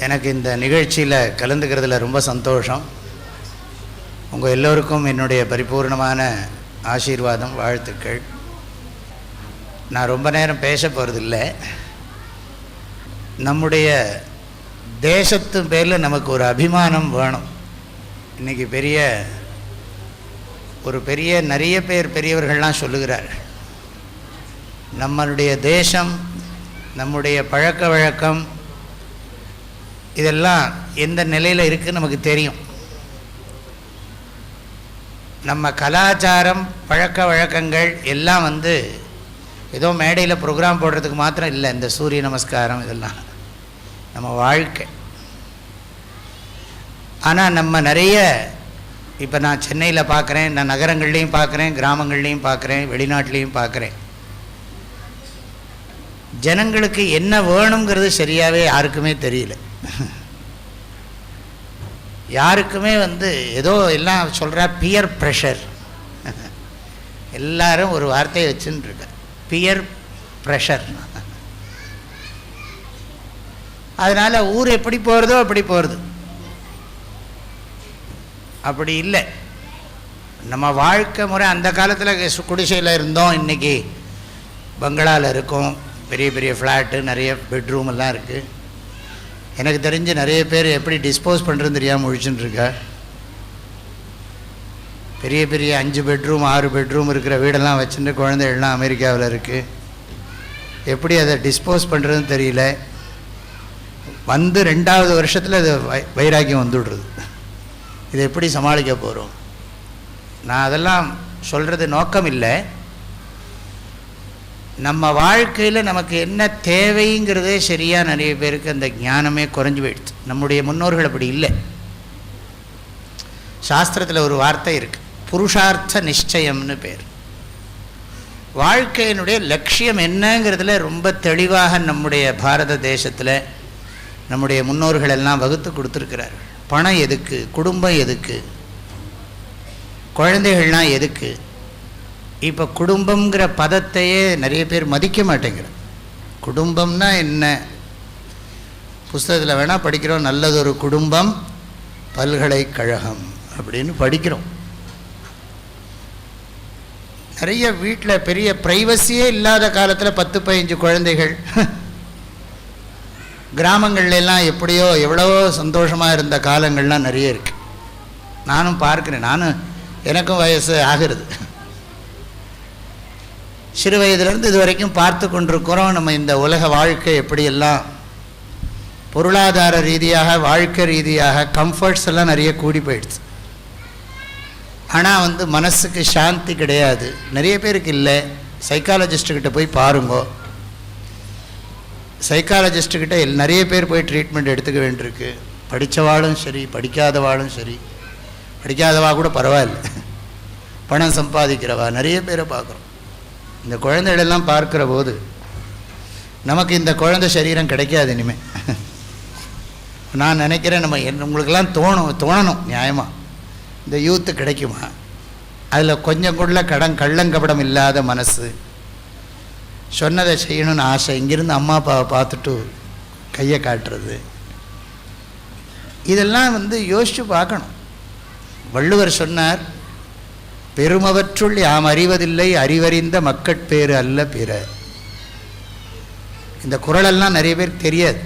எனக்கு இந்த நிகழ்ச்சியில் கலந்துக்கிறதுல ரொம்ப சந்தோஷம். உங்கள் எல்லோருக்கும் என்னுடைய பரிபூர்ணமான ஆசீர்வாதம், வாழ்த்துக்கள். நான் ரொம்ப நேரம் பேச போகிறதில்லை. நம்முடைய தேசத்து பேரில் நமக்கு ஒரு அபிமானம் வேணும். இன்றைக்கி நிறைய பேர் பெரியவர்கள்லாம் சொல்லுகிறார்கள், நம்மளுடைய தேசம், நம்முடைய பழக்க வழக்கம் இதெல்லாம் எந்த நிலையில் இருக்குதுன்னு நமக்கு தெரியும். நம்ம கலாச்சாரம், பழக்க வழக்கங்கள் எல்லாம் ஏதோ மேடையில் ப்ரோக்ராம் போடுறதுக்கு மாத்திரம் இல்லை. இந்த சூரிய நமஸ்காரம் இதெல்லாம் நம்ம வாழ்க்கை. ஆனால் நம்ம நிறைய, இப்போ நான் சென்னையில் பார்க்குறேன், நான் நகரங்கள்லேயும் பார்க்குறேன், கிராமங்கள்லேயும் பார்க்குறேன், வெளிநாட்டிலையும் பார்க்குறேன். ஜனங்களுக்கு என்ன வேணுங்கிறது சரியாகவே யாருக்குமே தெரியல. யாருக்குமே ஏதோ எல்லாம் சொல்கிறா பியர் ப்ரெஷர். எல்லாரும் ஒரு வார்த்தையை வச்சுன்னு இருக்க, பியர் ப்ரெஷர். அதனால் ஊர் எப்படி போகிறதோ அப்படி போகிறது. அப்படி இல்லை. நம்ம வாழ்க்கை முறை அந்த காலத்தில் குடிசையில் இருந்தோம், இன்றைக்கி பங்களாவில் இருக்கோம், பெரிய பெரிய ஃப்ளாட்டு, நிறைய பெட்ரூம் எல்லாம் இருக்குது. எனக்கு தெரிஞ்சு நிறைய பேர் எப்படி டிஸ்போஸ் பண்ணுறதுன்னு தெரியாமல் முழிச்சுன்னு இருக்கா. பெரிய பெரிய 5 பெட்ரூம் 6 பெட்ரூம் இருக்கிற வீடெல்லாம் வச்சுட்டு குழந்தைகள்லாம் அமெரிக்காவில் இருக்குது. எப்படி அதை டிஸ்போஸ் பண்ணுறதுன்னு தெரியல. 2வது வருஷத்தில் அது வைராக்கியம் வந்துவிடுறது. இதை எப்படி சமாளிக்க போகிறோம்? நான் அதெல்லாம் சொல்கிறது நோக்கம் இல்லை. நம்ம வாழ்க்கையில் நமக்கு என்ன தேவைங்கிறதே சரியாக நிறைய பேருக்கு அந்த ஞானமே குறைஞ்சி போயிடுச்சு. நம்முடைய முன்னோர்கள் அப்படி இல்லை. சாஸ்திரத்தில் ஒரு வார்த்தை இருக்குது, புருஷார்த்த நிச்சயம்னு பேர். வாழ்க்கையினுடைய லட்சியம் என்னங்கிறதுல ரொம்ப தெளிவாக நம்முடைய பாரத தேசத்தில் நம்முடைய முன்னோர்கள் எல்லாம் வகுத்து கொடுத்துருக்கிறார்கள். பணம் எதுக்கு, குடும்பம் எதுக்கு, குழந்தைகள்லாம் எதுக்கு. இப்போ குடும்பங்கிற பதத்தையே நிறைய பேர் மதிக்க மாட்டேங்கிறோம். குடும்பம்னா என்ன? புஸ்தகத்தில் வேணால் படிக்கிறோம், நல்லதொரு குடும்பம் பல்கலைக்கழகம் அப்படின்னு படிக்கிறோம். நிறைய வீட்டில் பெரிய ப்ரைவசியே இல்லாத காலத்தில் 10-15 குழந்தைகள். கிராமங்கள்லாம் எப்படியோ எவ்வளவோ சந்தோஷமாக இருந்த காலங்கள்லாம் நிறைய இருக்குது. நானும் பார்க்குறேன். எனக்கும் வயசு ஆகிறது. சிறு வயதிலிருந்து இது வரைக்கும் பார்த்து கொண்டிருக்கிறோம். நம்ம இந்த உலக வாழ்க்கை எப்படியெல்லாம் பொருளாதார ரீதியாக, வாழ்க்கை ரீதியாக கம்ஃபர்ட்ஸ் எல்லாம் நிறைய கூடி போயிடுச்சு. ஆனால் மனசுக்கு சாந்தி கிடையாது. நிறைய பேருக்கு இல்லை. சைக்காலஜிஸ்ட்டுக்கிட்ட போய் பாருங்கோ. சைக்காலஜிஸ்ட்டுக்கிட்ட நிறைய பேர் போய் ட்ரீட்மெண்ட் எடுத்துக்க வேண்டியிருக்கு. படித்தவாளும் சரி, படிக்காதவாளும் சரி. படிக்காதவா கூட பரவாயில்ல, பணம் சம்பாதிக்கிறவா நிறைய பேரை பார்க்குறோம். இந்த குழந்தைகளெல்லாம் பார்க்குற போது நமக்கு இந்த குழந்தை சரீரம் கிடைக்காது இனிமேல். நான் நினைக்கிறேன், உங்களுக்கெல்லாம் தோணணும் நியாயமாக, இந்த யூத்து கிடைக்குமா? அதில் கொஞ்சம் கூட கள்ளங்கபடம் இல்லாத மனசு, சொன்னதை செய்யணும்னு ஆசை, இங்கிருந்து அம்மா அப்பாவை பார்த்துட்டு கையை காட்டுறது, இதெல்லாம் யோசித்து பார்க்கணும். வள்ளுவர் சொன்னார், பெருமவற்றுள் யாம் அறிவதில்லை, அறிவறிந்த மக்கட்பேறு அல்ல பிற. இந்த குறளெல்லாம் நிறைய பேருக்கு தெரியாது.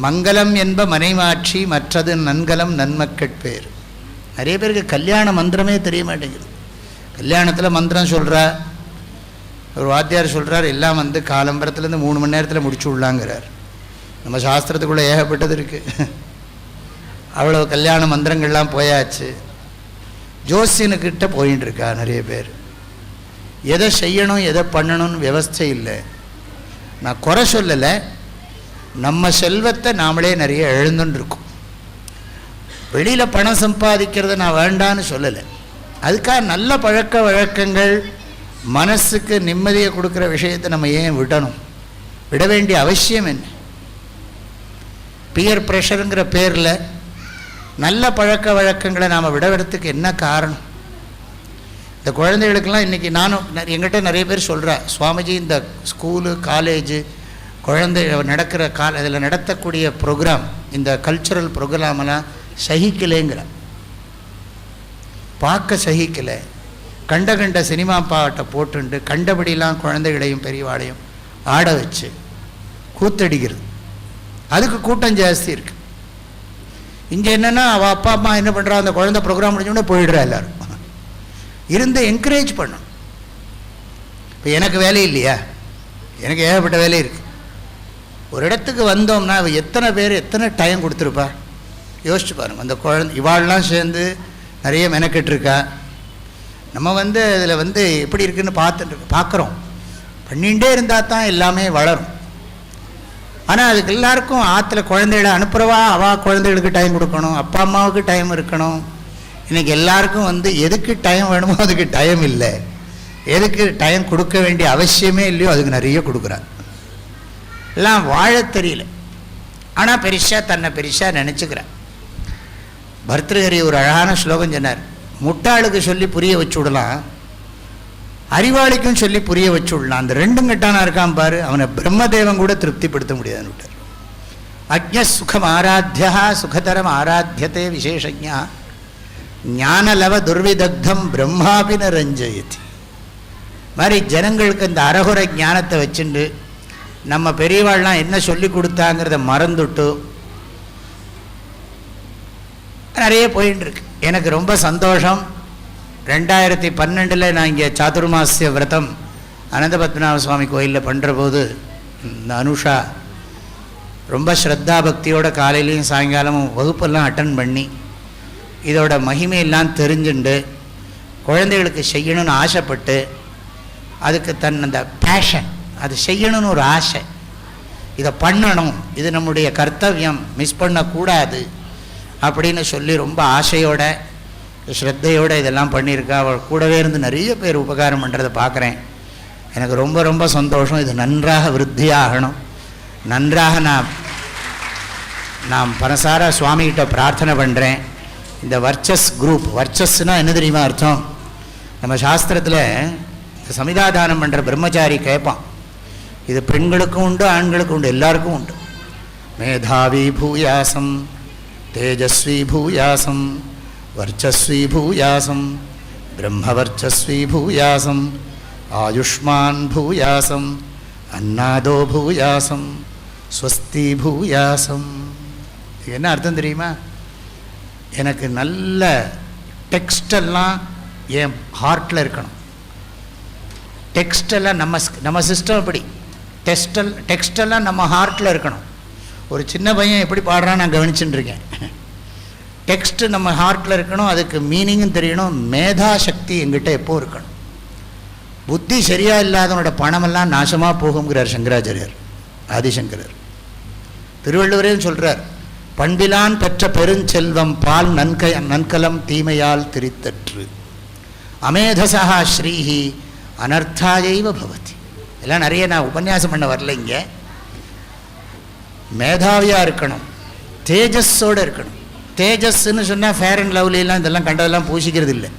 மங்களம் என்ப மனைமாட்சி, மற்றது நன்கலம் நன்மக்கட்பேறு. நிறைய பேருக்கு கல்யாண மந்திரமே தெரிய மாட்டேங்குது. கல்யாணத்தில் மந்திரம் சொல்கிறா, ஒரு வாத்தியார் சொல்கிறார், எல்லாம் காலம்பரத்துலேருந்து 3 மணி நேரத்தில் முடிச்சு விடலாங்கிறார். நம்ம சாஸ்திரத்துக்குள்ளே ஏகப்பட்டது இருக்குது. அவ்வளோ கல்யாண மந்திரங்கள்லாம் போயாச்சு. ஜோசியனுக்கிட்ட போயின்னு இருக்கா நிறைய பேர். எதை செய்யணும் எதை பண்ணணும்னு விவஸ்தை இல்லை. நான் குறை சொல்லலை, நம்ம செல்வத்தை நாமளே நிறைய எழுந்துட்டுருக்கோம். வெளியில் பணம் சம்பாதிக்கிறத நான் வேண்டான்னு சொல்லலை. அதுக்காக நல்ல பழக்க வழக்கங்கள், மனசுக்கு நிம்மதியை கொடுக்குற விஷயத்தை நம்ம ஏன் விடணும்? விட வேண்டிய அவசியம் என்ன? பியர் ப்ரெஷருங்கிற பேரில் நல்ல பழக்க வழக்கங்களை நாம் விடறதுக்கு என்ன காரணம்? இந்த குழந்தைகளுக்கெல்லாம் இன்றைக்கி நானும் எங்கிட்ட நிறைய பேர் சொல்கிறேன், சுவாமிஜி இந்த ஸ்கூலு காலேஜு குழந்தை நடக்கிற இதில் நடத்தக்கூடிய ப்ரோக்ராம், இந்த கல்ச்சுரல் ப்ரோக்ராமெல்லாம் சகிக்கலைங்கிற, பார்க்க சகிக்கலை. கண்ட சினிமா பாட்டை போட்டுண்டு கண்டபடிலாம் குழந்தைகளையும் பெரியவாளையும் ஆட வச்சு கூத்தடிக்கிறது. அதுக்கு கூட்டம் ஜாஸ்தி இருக்குது. இங்கே என்னென்னா அவள் அப்பா அம்மா என்ன பண்ணுறா, அந்த குழந்தை ப்ரோக்ராம் முடிஞ்சோடனே போயிடுறா. எல்லோரும் இருந்து என்கரேஜ் பண்ணணும். இப்போ எனக்கு வேலை இல்லையா? எனக்கு ஏகப்பட்ட வேலை இருக்குது. ஒரு இடத்துக்கு வந்தோம்னா அவள் எத்தனை பேர் எத்தனை டைம் கொடுத்துருப்பா யோசிச்சு பாருங்கள். அந்த குழந்தை இவாள்லாம் சேர்ந்து நிறைய மெனக்கெட்டுருக்கா. நம்ம அதில் எப்படி இருக்குதுன்னு பார்க்குறோம். பண்ணிகிட்டே இருந்தால் தான் எல்லாமே வளரும். ஆனால் அதுக்கு எல்லாருக்கும் ஆற்றுல குழந்தைகளை அனுப்புகிறவா அவள் குழந்தைகளுக்கு டைம் கொடுக்கணும், அப்பா அம்மாவுக்கு டைம் இருக்கணும். இன்றைக்கி எல்லாருக்கும் எதுக்கு டைம் வேணுமோ அதுக்கு டைம் இல்லை, எதுக்கு டைம் கொடுக்க வேண்டிய அவசியமே இல்லையோ அதுக்கு நிறைய கொடுக்குறாங்க. எல்லாம் வாழ தெரியல. ஆனால் தன்னை பெருசாக நினச்சிக்கிறான். பர்திருஹரி ஒரு அழகான ஸ்லோகம் சொன்னார். முட்டாளுக்கு சொல்லி புரிய வச்சு விடலாம், அறிவாளிக்கும் சொல்லி புரிய வச்சு விடலாம். அந்த ரெண்டும் கட்டானா இருக்கான் பாரு, அவனை பிரம்மதேவன் கூட திருப்திப்படுத்த முடியாதுன்னு விட்டார். அஜ்ஞ சுகம் ஆராத்தியா சுகதரம் ஆராத்தியத்தை விசேஷஜா ஞானலவ துர்விதக்தம் பிரம்மாபின ரஞ்சயதி. மாதிரி ஜனங்களுக்கு இந்த அரகுர ஞானத்தை வச்சுண்டு நம்ம பெரியவாள்லாம் என்ன சொல்லி கொடுத்தாங்கிறத மறந்துட்டு நிறைய போயின்னு இருக்கு. எனக்கு ரொம்ப சந்தோஷம். 2012 நான் இங்கே சாதுர்மாசிய விரதம் அனந்த பத்மநாப சுவாமி கோயிலில் பண்ணுற போது இந்த அனுஷா ரொம்ப ஸ்ரத்தா பக்தியோட காலையிலையும் சாயங்காலமும் வகுப்பெல்லாம் அட்டன் பண்ணி இதோட மகிமையெல்லாம் தெரிஞ்சுண்டு குழந்தைகளுக்கு செய்யணும்னு ஆசைப்பட்டு அதுக்கு அந்த பேஷன், அது செய்யணும்னு ஒரு ஆசை, இதை பண்ணணும், இது நம்முடைய கர்த்தவியம், மிஸ் பண்ணக்கூடாது அப்படின்னு சொல்லி ரொம்ப ஆசையோட ஸ்ரத்தையோடு இதெல்லாம் பண்ணியிருக்கா. அவள் கூடவே இருந்து நிறைய பேர் உபகாரம் பண்ணுறதை பார்க்குறேன். எனக்கு ரொம்ப ரொம்ப சந்தோஷம். இது நன்றாக விருத்தியாகணும். நன்றாக நான் பரசார சுவாமிகிட்ட பிரார்த்தனை பண்ணுறேன். இந்த வர்ச்சஸ் குரூப், வர்ச்சஸ்னால் என்ன தெரியுமா அர்த்தம்? நம்ம சாஸ்திரத்தில் சமிதாதானம் பண்ணுற பிரம்மச்சாரி கேட்பான், இது பெண்களுக்கும் உண்டு ஆண்களுக்கும் உண்டு, எல்லாருக்கும் உண்டு. மேதாவி பூயாசம் தேஜஸ்வி பூயாசம் வர்ச்சஸ்வி பூயாசம் பிரம்மவர்ச்சஸ்வி பூயாசம் ஆயுஷ்மான் பூயாசம் அன்னாதோ பூயாசம் ஸ்வஸ்தி பூயாசம். இது என்ன அர்த்தம் தெரியுமா? எனக்கு நல்ல டெக்ஸ்டெல்லாம் என் ஹார்ட்டில் இருக்கணும். டெக்ஸ்டெல்லாம் நம்ம சிஸ்டம் எப்படி டெக்ஸ்டெல்லாம் நம்ம ஹார்ட்டில் இருக்கணும். ஒரு சின்ன பையன் எப்படி பாடுறான்னு நான் கவனிச்சுட்டு இருக்கேன். டெக்ஸ்ட்டு நம்ம ஹார்ட்டில் இருக்கணும், அதுக்கு மீனிங்கும் தெரியணும், மேதா சக்தி எங்கிட்ட எப்போ இருக்கணும். புத்தி சரியாக இல்லாதவனோட பணமெல்லாம் நாசமாக போகுங்கிறார் சங்கராச்சாரியர், ஆதிசங்கரர். திருவள்ளுவரையும் சொல்கிறார், பண்பிலான் பெற்ற பெருஞ்செல்வம் பால் நன்கலம் தீமையால் திரித்தற்று அமேதசா ஸ்ரீஹி அனர்த்தாயைவ பவதி. எல்லாம் நிறைய நான் உபன்யாசம் பண்ண வரல. இங்கே மேதாவியாக இருக்கணும், தேஜஸோடு இருக்கணும். தேஜஸ்ன்னு சொன்னால் ஃபேர் அண்ட் லவ்லிலாம் இதெல்லாம் கண்டதெல்லாம் பூசிக்கிறது இல்லை.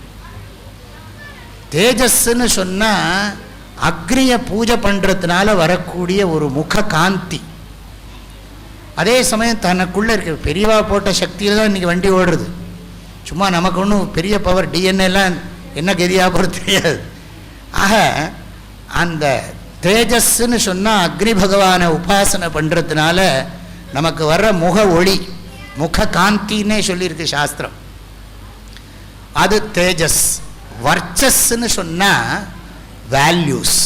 தேஜஸ்ன்னு சொன்னால் அக்னியை பூஜை பண்ணுறதுனால வரக்கூடிய ஒரு முக காந்தி. அதே சமயம் தனக்குள்ளே இருக்க பெரியவா போட்ட சக்தியில் தான் இன்றைக்கி வண்டி ஓடுறது. சும்மா நமக்கு ஒன்றும் பெரிய பவர் டிஎன்ஏலாம் என்ன கதியாக போகிறது தெரியாது. ஆக அந்த தேஜஸ்ன்னு சொன்னால் அக்னி பகவானை உபாசனை பண்ணுறதுனால நமக்கு வர்ற முக ஒளி, முக காந்தின்னே சொல்லியிருக்கு சாஸ்திரம், அது தேஜஸ். வர்ச்சஸ்ன்னு சொன்னால் வேல்யூஸ்.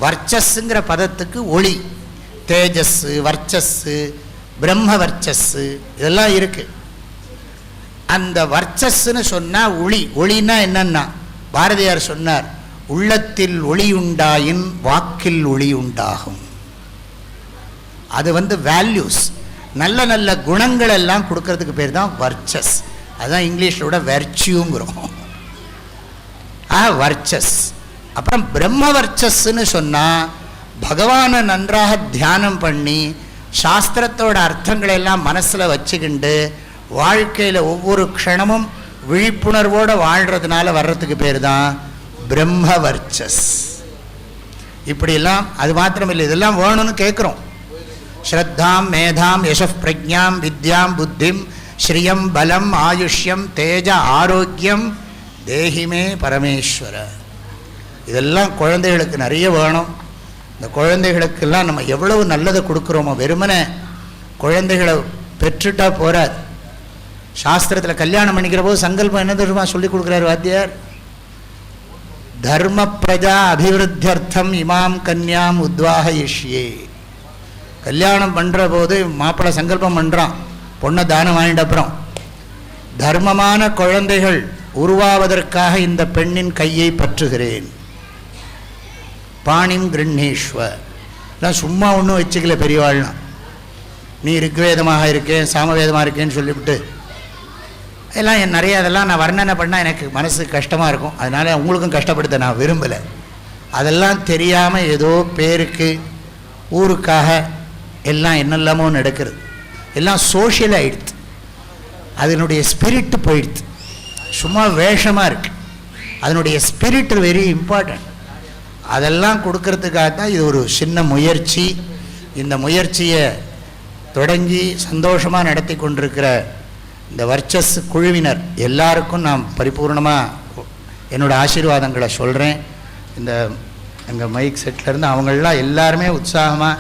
வர்ச்சஸ்ங்கிற பதத்துக்கு ஒளி, தேஜஸ்ஸு, வர்ச்சஸ்ஸு, பிரம்ம வர்ச்சஸ்ஸு இதெல்லாம் இருக்குது. அந்த வர்ச்சஸ்ன்னு சொன்னால் ஒளி. ஒளின்னா என்னன்னா, பாரதியார் சொன்னார், உள்ளத்தில் ஒளி உண்டாயின் வாக்கில் ஒளி உண்டாகும். அது வேல்யூஸ், நல்ல நல்ல குணங்கள் எல்லாம் கொடுக்கறதுக்கு பேர் தான் வர்ச்சஸ். அதுதான் இங்கிலீஷோட வெர்ச்சியூங்கிறோம். வர்ச்சஸ். அப்புறம் பிரம்ம வர்ச்சஸ்ன்னு சொன்னால் பகவானை நன்றாக தியானம் பண்ணி சாஸ்திரத்தோட அர்த்தங்களை எல்லாம் மனசில் வச்சுக்கிண்டு வாழ்க்கையில் ஒவ்வொரு க்ஷணமும் விழிப்புணர்வோடு வாழ்கிறதுனால வர்றதுக்கு பேர் தான் பிரம்ம வர்ச்சஸ். இப்படியெல்லாம். அது மாத்திரமில்லை, இதெல்லாம் வேணும்னு கேட்குறோம். ஸ்ரத்தாம் மேதாம் யசப் பிரஜாம் வித்யாம் புத்திம் ஸ்ரீயம் பலம் ஆயுஷ்யம் தேஜ ஆரோக்கியம் தேஹிமே பரமேஸ்வர. இதெல்லாம் குழந்தைகளுக்கு நிறைய வேணும். இந்த குழந்தைகளுக்கெல்லாம் நம்ம எவ்வளவு நல்லதை கொடுக்குறோமோ. வெறுமனே குழந்தைகளை பெற்றுட்டா போறாது. சாஸ்திரத்தில் கல்யாணம் பண்ணிக்கிற போது சங்கல்பம் என்ன தெரியுமா சொல்லி கொடுக்குறாரு வாத்தியார்? தர்ம பிரஜா அபிவிருத்தியர்த்தம் இமாம் கன்யாம் உத்வாகயிஷ்யே. கல்யாணம் பண்ணுற போது மாப்பிள்ளை சங்கல்பம் பண்ணுறான், பொண்ணை தானம் வாங்கிட்ட அப்புறம் தர்மமான குழந்தைகள் உருவாவதற்காக இந்த பெண்ணின் கையை பற்றுகிறேன். பாணிம் கிருண்ணீஸ்வர். நான் சும்மா ஒன்றும் வச்சுக்கல பெரியவாள்னா. நீ ரிக்வேதமாக இருக்கேன் சாமவேதமாக இருக்கேன்னு சொல்லிவிட்டு எல்லாம் நிறைய அதெல்லாம் நான் வர்ணனை பண்ணால் எனக்கு மனசு கஷ்டமாக இருக்கும். அதனால் உங்களுக்கும் கஷ்டப்படுத்த நான் விரும்பலை. அதெல்லாம் தெரியாமல் ஏதோ பேருக்கு ஊருக்காக எல்லாம் என்னெல்லாமோ நடக்கிறது. எல்லாம் சோஷியல் ஆகிடுது. அதனுடைய ஸ்பிரிட்டு போயிடுது. சும்மா வேஷமாக இருக்குது. அதனுடைய ஸ்பிரிட் வெரி இம்பார்ட்டன்ட். அதெல்லாம் கொடுக்கறதுக்காக தான் இது ஒரு சின்ன முயற்சி. இந்த முயற்சியை தொடங்கி சந்தோஷமாக நடத்தி கொண்டிருக்கிற இந்த வர்ச்சஸ் குழுவினர் எல்லாருக்கும் நான் பரிபூர்ணமாக என்னோடய ஆசீர்வாதங்களை சொல்கிறேன். இந்த எங்கள் மைக் செட்லேருந்து அவங்களெலாம் எல்லாருமே உற்சாகமாக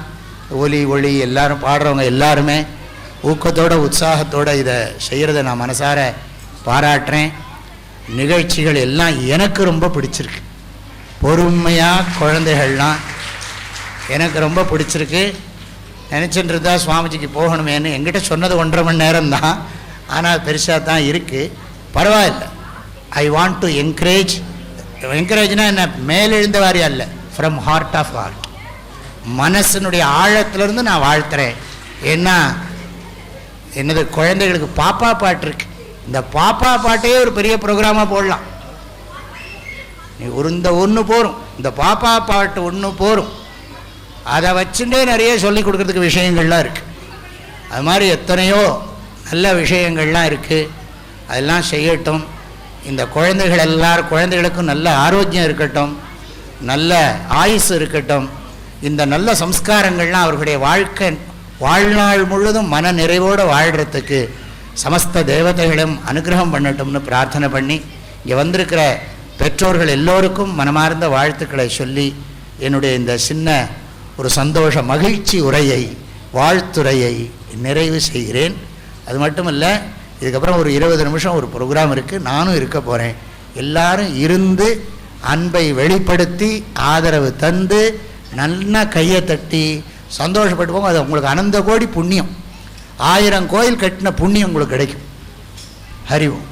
ஒலி எல்லாரும் பாடுறவங்க எல்லாருமே ஊக்கத்தோடு உற்சாகத்தோடு இதை செய்கிறத நான் மனசார பாராட்டுறேன். நிகழ்ச்சிகள் எல்லாம் எனக்கு ரொம்ப பிடிச்சிருக்கு. பொறுமையாக குழந்தைகள்லாம் எனக்கு ரொம்ப பிடிச்சிருக்கு. நினச்சிட்டு இருந்தா சுவாமிஜிக்கு போகணுமேனு என்கிட்ட சொன்னது 1.5 மணி நேரம் தான். ஆனால் பெருசாக தான் இருக்குது. பரவாயில்லை. ஐ வாண்ட் டு என்கரேஜ்னால் என்ன, மேலெழுந்த வாரி அல்ல, ஃப்ரம் ஹார்ட் ஆஃப் ஹார்ட், மனசினுடைய ஆழத்திலிருந்து நான் வாழ்த்துறேன். ஏன்னா என்னது குழந்தைகளுக்கு பாப்பா பாட்டு இருக்கு. இந்த பாப்பா பாட்டையே ஒரு பெரிய ப்ரோக்ராமாக போடலாம். நீ இந்த ஒன்று போரும், இந்த பாப்பா பாட்டு ஒன்று போரும். அதை வச்சுட்டே நிறைய சொல்லிக் கொடுக்கறதுக்கு விஷயங்கள்லாம் இருக்குது. அது மாதிரி எத்தனையோ நல்ல விஷயங்கள்லாம் இருக்குது. அதெல்லாம் செய்யட்டும். இந்த குழந்தைகளுக்கும் நல்ல ஆரோக்கியம் இருக்கட்டும், நல்ல ஆயுசு இருக்கட்டும். இந்த நல்ல சம்ஸ்காரங்கள்லாம் அவர்களுடைய வாழ்நாள் முழுதும் மன நிறைவோடு வாழ்கிறதுக்கு சமஸ்த தேவதைகளும் அனுகிரகம் பண்ணட்டும்னு பிரார்த்தனை பண்ணி இங்கே வந்திருக்கிற பெற்றோர்கள் எல்லோருக்கும் மனமார்ந்த வாழ்த்துக்களை சொல்லி என்னுடைய இந்த சின்ன ஒரு சந்தோஷ மகிழ்ச்சி உரையை வாழ்த்துரையை நிறைவு செய்கிறேன். அது மட்டும் இல்லை, இதுக்கப்புறம் ஒரு 20 நிமிஷம் ஒரு ப்ரோக்ராம் இருக்குது. நானும் இருக்க போகிறேன். எல்லாரும் இருந்து அன்பை வெளிப்படுத்தி ஆதரவு தந்து நல்லா கையை தட்டி சந்தோஷப்பட்டு போங்க. அது உங்களுக்கு அனந்த கோடி புண்ணியம். 1000 கோயில் கட்டின புண்ணியம் உங்களுக்கு கிடைக்கும். ஹரி ஓம்.